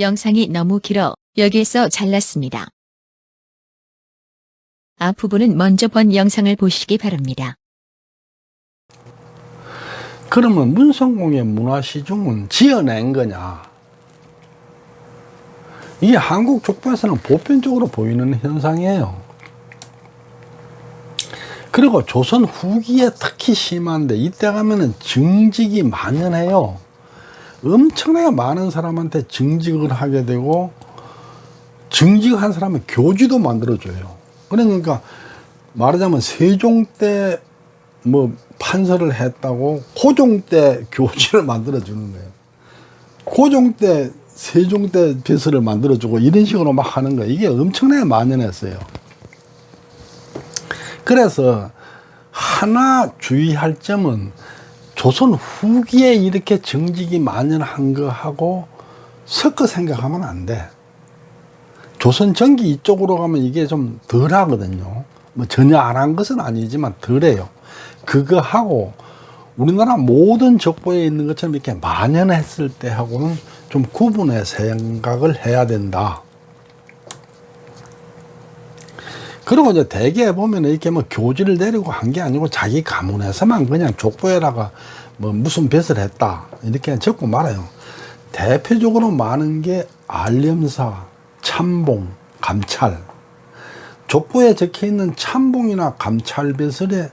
영상이 너무 길어 여기에서 잘랐습니다. 앞부분은 먼저 본 영상을 보시기 바랍니다. 그러면 문성공의 문화시중은 지어낸 거냐? 이게 한국 족보에서는 보편적으로 보이는 현상이에요. 그리고 조선 후기에 특히 심한데, 이때 가면은 증직이 만연해요. 엄청나게 많은 사람한테 증직을 하게 되고, 증직한 사람은 교지도 만들어줘요. 그러니까 말하자면 세종 때 뭐 판서를 했다고 고종 때 교지를 만들어주는 거예요. 고종 때 세종 때 벼슬을 만들어주고 이런 식으로 막 하는 거예요. 이게 엄청나게 만연했어요. 그래서 하나 주의할 점은 조선 후기에 이렇게 정직이 만연한 거하고 섞어 생각하면 안 돼. 조선 전기 이쪽으로 가면 이게 좀 덜 하거든요. 뭐 전혀 안 한 것은 아니지만 덜해요. 그거하고 우리나라 모든 족보에 있는 것처럼 이렇게 만연했을 때하고는 좀 구분해 생각을 해야 된다. 그리고 이제 대개 보면 이렇게 뭐 교지를 내리고 한 게 아니고 자기 가문에서만 그냥 족보에다가 뭐 무슨 벼슬 했다 이렇게 적고 말아요. 대표적으로 많은 게 알렴사, 참봉, 감찰. 족보에 적혀 있는 참봉이나 감찰 벼슬에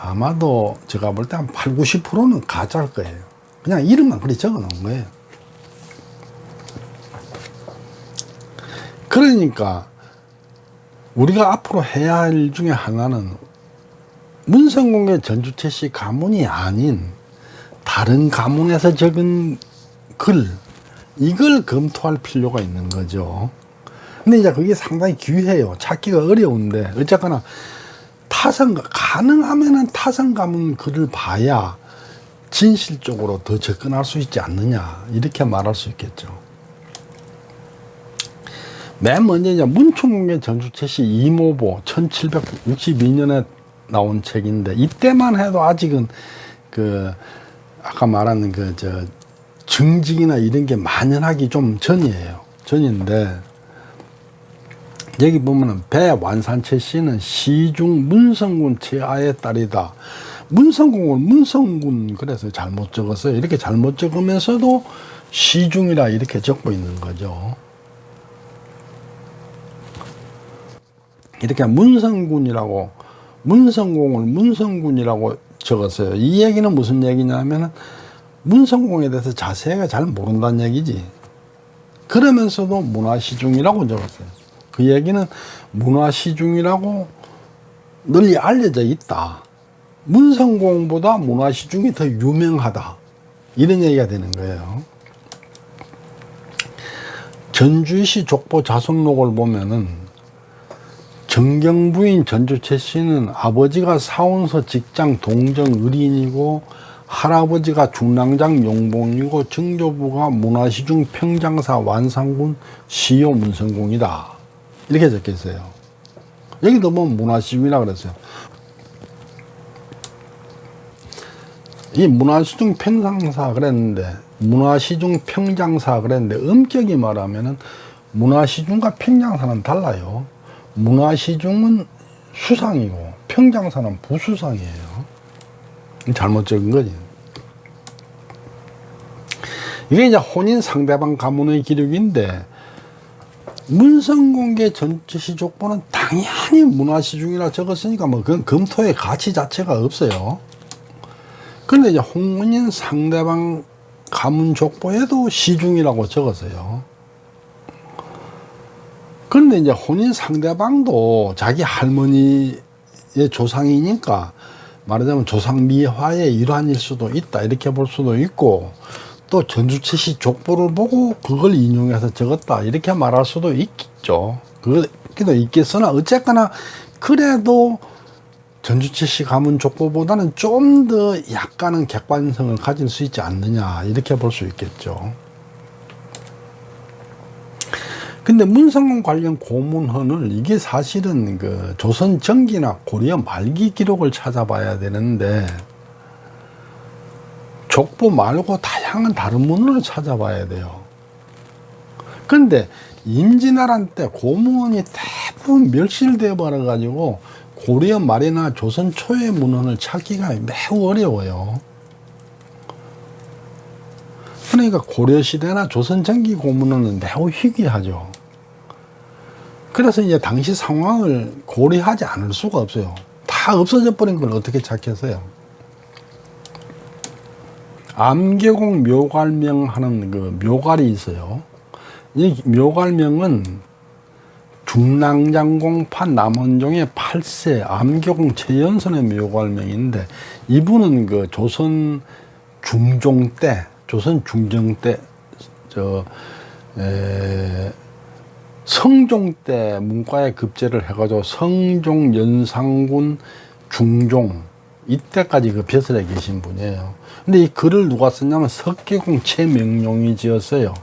아마도 제가 볼 때 한 8, 90%는 가짜일 거예요. 그냥 이름만 그리 적어 놓은 거예요. 그러니까 우리가 앞으로 해야 할 일 중에 하나는 문성공의 전주채씨 가문이 아닌 다른 가문에서 적은 글, 이걸 검토할 필요가 있는 거죠. 근데 이제 그게 상당히 귀해요. 찾기가 어려운데, 어쨌거나 가능하면은 타성 가문 글을 봐야 진실적으로 더 접근할 수 있지 않느냐, 이렇게 말할 수 있겠죠. 맨 먼저 이제 문충공의 전주채씨 이모보 1762년에 나온 책인데, 이때만 해도 아직은 그 아까 말하는 그 증직이나 이런 게 만연하기 좀 전이에요. 전인데 여기 보면은 배완산채 씨는 시중 문성군 제아의 딸이다. 문성공을 문성군 그래서 잘못 적었어요. 이렇게 잘못 적으면서도 시중이라 이렇게 적고 있는 거죠. 이렇게 문성군이라고, 문성공을 문성군이라고 적었어요. 이 얘기는 무슨 얘기냐면은 문성공에 대해서 자세하게 잘 모른다는 얘기지. 그러면서도 문화시중이라고 적었어요. 그 얘기는 문화시중이라고 널리 알려져 있다. 문성공보다 문화시중이 더 유명하다. 이런 얘기가 되는 거예요. 전주시 족보 자손록을 보면은 정경부인 전주채 씨는 아버지가 사원서 직장 동정 의리인이고 할아버지가 중랑장 용봉이고 증조부가 문화시중 평장사 완산군 시효 문성공이다. 이렇게 적혀 있어요. 여기도 보면 문화시중이라고 그랬어요. 이 문화시중 평장사 그랬는데, 문화시중 평장사 그랬는데, 엄격히 말하면은 문화시중과 평장사는 달라요. 문화시중은 수상이고 평장사는 부수상이에요. 잘못 적은 거지. 이게 이제 혼인 상대방 가문의 기록인데, 문성공의 전주시 족보는 당연히 문화시중이라 적었으니까 뭐 그건 검토의 가치 자체가 없어요. 그런데 이제 혼인 상대방 가문 족보에도 시중이라고 적었어요. 그런데 이제 혼인 상대방도 자기 할머니의 조상이니까 말하자면 조상 미화의 일환일 수도 있다, 이렇게 볼 수도 있고, 또 전주채씨 족보를 보고 그걸 인용해서 적었다, 이렇게 말할 수도 있겠죠. 그것도 있겠으나 어쨌거나 그래도 전주채씨 가문 족보보다는 좀 더 약간은 객관성을 가질 수 있지 않느냐, 이렇게 볼 수 있겠죠. 근데 문성공 관련 고문헌을, 이게 사실은 그 조선 전기나 고려 말기 기록을 찾아봐야 되는데 족보 말고 다양한 다른 문헌을 찾아봐야 돼요. 근데 임진왜란 때 고문이 대부분 멸실되어 버려 가지고 고려 말이나 조선 초의 문헌을 찾기가 매우 어려워요. 그러니까 고려시대나 조선 전기 고문은 매우 희귀하죠. 그래서 이제 당시 상황을 고려하지 않을 수가 없어요. 다 없어져 버린 걸 어떻게 찾겠어요? 암계공 묘갈명 하는 그 묘갈이 있어요. 이 묘갈명은 중랑장공파 남원종의 8세 암계공 최연선의 묘갈명인데, 이분은 그 조선 중종 때, 조선 중종 때, 성종 때 문과에 급제를 해가지고 성종, 연산군, 중종 이때까지 그 벼슬에 계신 분이에요. 근데 이 글을 누가 썼냐면 석계공 최명룡이 지었어요.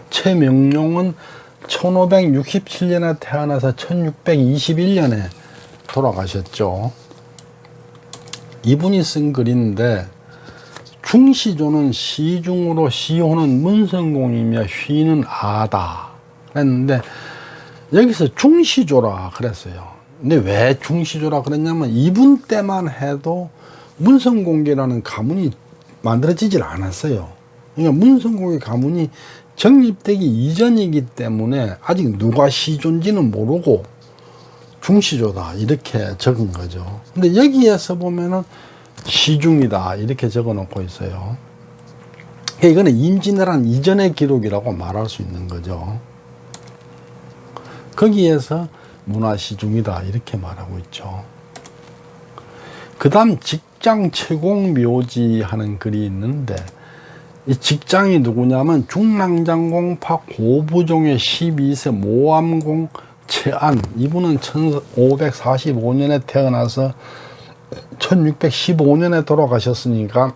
최명룡은 1567년에 태어나서 1621년에 돌아가셨죠. 이분이 쓴 글인데, 중시조는 시중으로 시호는 문성공이며 휘는 아다 그랬는데, 여기서 중시조라 그랬어요. 근데 왜 중시조라 그랬냐면 이분 때만 해도 문성공개라는 가문이 만들어지질 않았어요. 그러니까 문성공개 가문이 정립되기 이전이기 때문에 아직 누가 시조인지는 모르고 중시조다 이렇게 적은 거죠. 근데 여기에서 보면은 시중이다 이렇게 적어 놓고 있어요. 이거는 임진왜란 이전의 기록이라고 말할 수 있는 거죠. 거기에서 문화시중이다 이렇게 말하고 있죠. 그 다음 직장 채공묘지 하는 글이 있는데, 이 직장이 누구냐면 중랑장공파 고부종의 12세 모암공 채안, 이분은 1545년에 태어나서 1615년에 돌아가셨으니까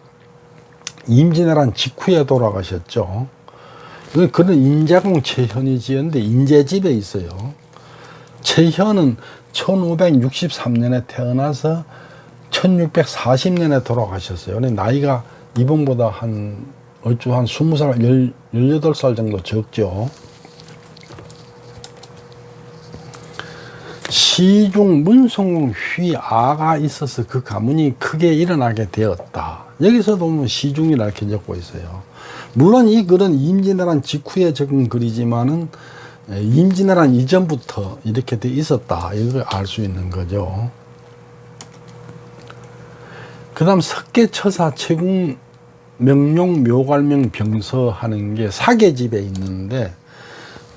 임진왜란 직후에 돌아가셨죠. 그는 인제공 채현이 지었는데 인제집에 있어요. 채현은 1563년에 태어나서 1640년에 돌아가셨어요. 나이가 이분보다 얼추 한 20살, 18살 정도 적죠. 시중 문성공 휘아가 있어서 그 가문이 크게 일어나게 되었다. 여기서도 보면 시중이라 이렇게 적고 있어요. 물론 이 글은 임진왜란 직후에 적은 글이지만은 임진왜란 이전부터 이렇게 돼 있었다, 이걸 알 수 있는 거죠. 그 다음 석계처사 채궁 명룡 묘갈명 병서 하는 게 사계집에 있는데,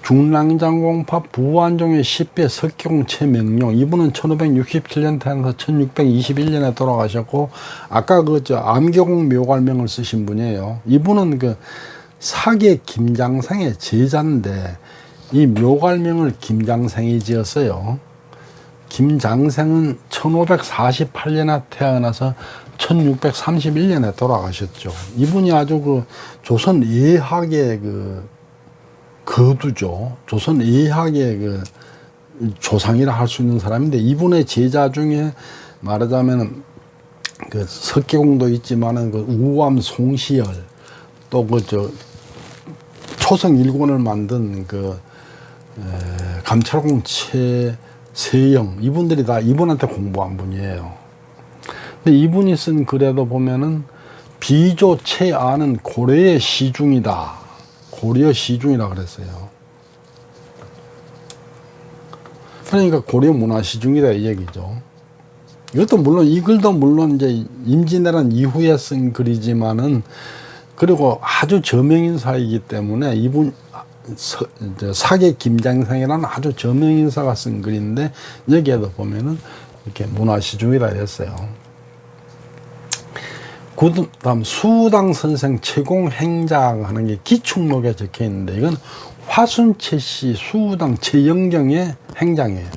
중랑장공파 부완종의 10배 석계공 최명룡, 이분은 1567년 태어나서 1621년에 돌아가셨고, 아까 암계공 묘갈명을 쓰신 분이에요. 이분은 그 사계 김장생의 제자인데 이 묘갈명을 김장생이 지었어요. 김장생은 1548년에 태어나서 1631년에 돌아가셨죠. 이분이 아주 그 조선 예학의 거두죠. 조선 예학의 조상이라 할 수 있는 사람인데, 이분의 제자 중에 말하자면 석계공도 있지만은 우암 송시열, 또 초성 일권을 만든 감찰공 최세영, 이분들이 다 이분한테 공부한 분이에요. 근데 이분이 쓴 글에도 보면은 비조 채아는 고려의 시중이다, 고려 시중이라 그랬어요. 그러니까 고려 문화 시중이다 이 얘기죠. 이것도 물론, 이 글도 물론 이제 임진왜란 이후에 쓴 글이지만은, 그리고 아주 저명인사이기 때문에 이분 사계 김장생이라는 아주 저명인사가 쓴 글인데, 여기에도 보면은 이렇게 문화시중이라 했어요. 그 다음 수당 선생 채공행장 하는 게 기축록에 적혀 있는데, 이건 화순채씨 수당 최영경의 행장이에요.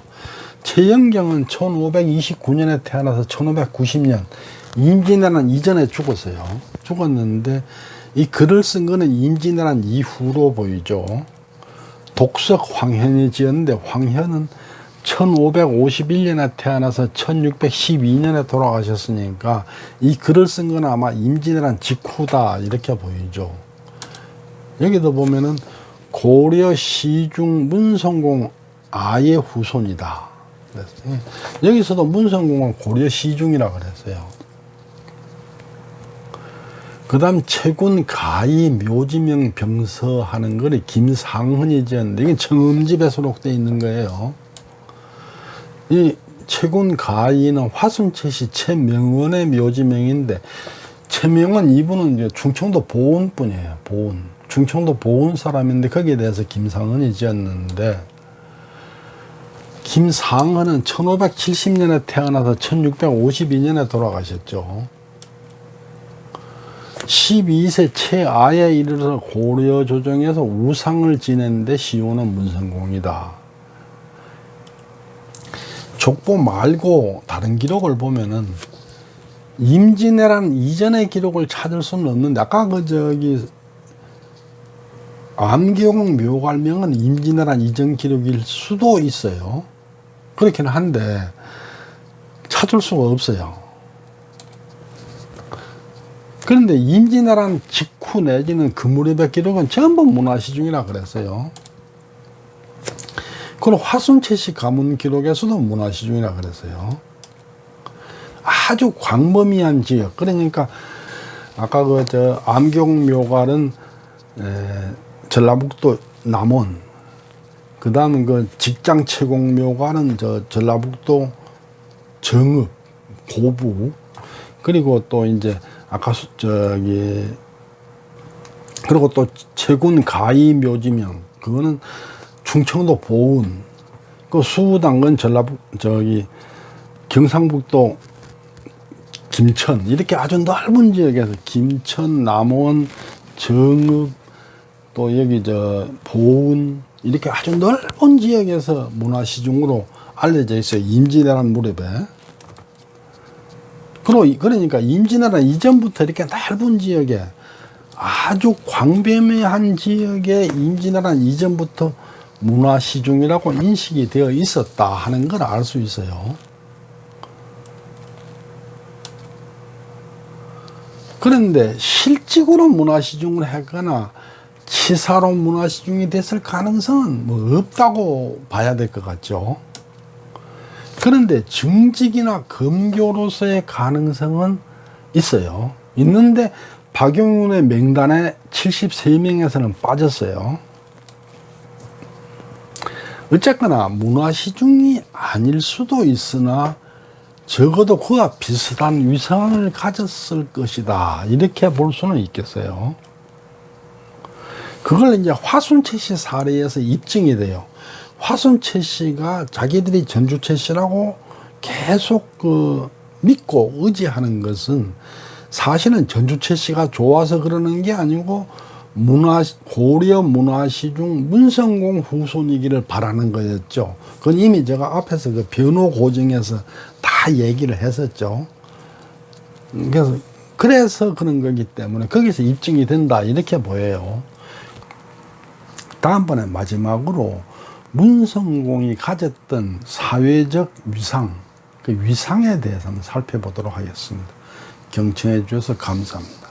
최영경은 1529년에 태어나서 1590년 임진왜란 이전에 죽었어요. 죽었는데 이 글을 쓴 거는 임진왜란 이후로 보이죠. 독석 황현이 지었는데, 황현은 1551년에 태어나서 1612년에 돌아가셨으니까 이 글을 쓴 건 아마 임진왜란 직후다 이렇게 보이죠. 여기도 보면은 고려 시중 문성공 아의 후손이다. 그랬어요. 여기서도 문성공은 고려 시중이라 그랬어요. 그 다음 채군 가이 묘지명 병서 하는 거를 김상헌이 지었는데 이게 청음집에 수록되어 있는 거예요. 이 채군 가이는 화순채시 채명원의 묘지명인데, 채명원 이분은 이제 충청도 보은 분이에요. 보은. 충청도 보은 사람인데 거기에 대해서 김상헌이 지었는데, 김상헌은 1570년에 태어나서 1652년에 돌아가셨죠. 12세 채아에 이르러서 고려 조정에서 우상을 지냈는데 시호는 문성공이다. 족보 말고 다른 기록을 보면은 임진왜란 이전의 기록을 찾을 수는 없는데, 아까 암경 묘갈명은 임진왜란 이전 기록일 수도 있어요. 그렇긴 한데 찾을 수가 없어요. 그런데 임진왜란 직후 내지는 그 무렵의 기록은 전부 문화시중이라 그랬어요. 그리고 화순채씨 가문 기록에서도 문화시중이라 그랬어요. 아주 광범위한 지역. 그러니까 아까 암경묘갈은 전라북도 남원, 그 다음 직장채공묘관은 전라북도 정읍, 고부, 그리고 또 이제 아까 그리고 또 채군 가이 묘지명, 그거는 충청도 보은, 그 수우당은 경상북도 김천, 이렇게 아주 넓은 지역에서 김천, 남원, 정읍, 또 여기 보은, 이렇게 아주 넓은 지역에서 문화시중으로 알려져 있어요. 임진왜란 무렵에. 그러니까 임진왜란 이전부터 이렇게 넓은 지역에, 아주 광범위한 지역에 임진왜란 이전부터 문화시중이라고 인식이 되어 있었다 하는 걸 알 수 있어요. 그런데 실직으로 문화시중을 하거나 치사로 문화시중이 됐을 가능성은 뭐 없다고 봐야 될 것 같죠. 그런데 증직이나 검교로서의 가능성은 있어요. 있는데 박용윤의 명단에 73명에서는 빠졌어요. 어쨌거나 문화시중이 아닐 수도 있으나 적어도 그와 비슷한 위상을 가졌을 것이다, 이렇게 볼 수는 있겠어요. 그걸 이제 화순채 씨 사례에서 입증이 돼요. 화순채 씨가 자기들이 전주채 씨라고 계속 믿고 의지하는 것은 사실은 전주채 씨가 좋아서 그러는 게 아니고 고려 문화시중 문성공 후손이기를 바라는 거였죠. 그건 이미 제가 앞에서 그 변호 고증에서 다 얘기를 했었죠. 그래서 그런 거기 때문에 거기서 입증이 된다, 이렇게 보여요. 다음번에 마지막으로 문성공이 가졌던 사회적 위상, 그 위상에 대해서 한번 살펴보도록 하겠습니다. 경청해 주셔서 감사합니다.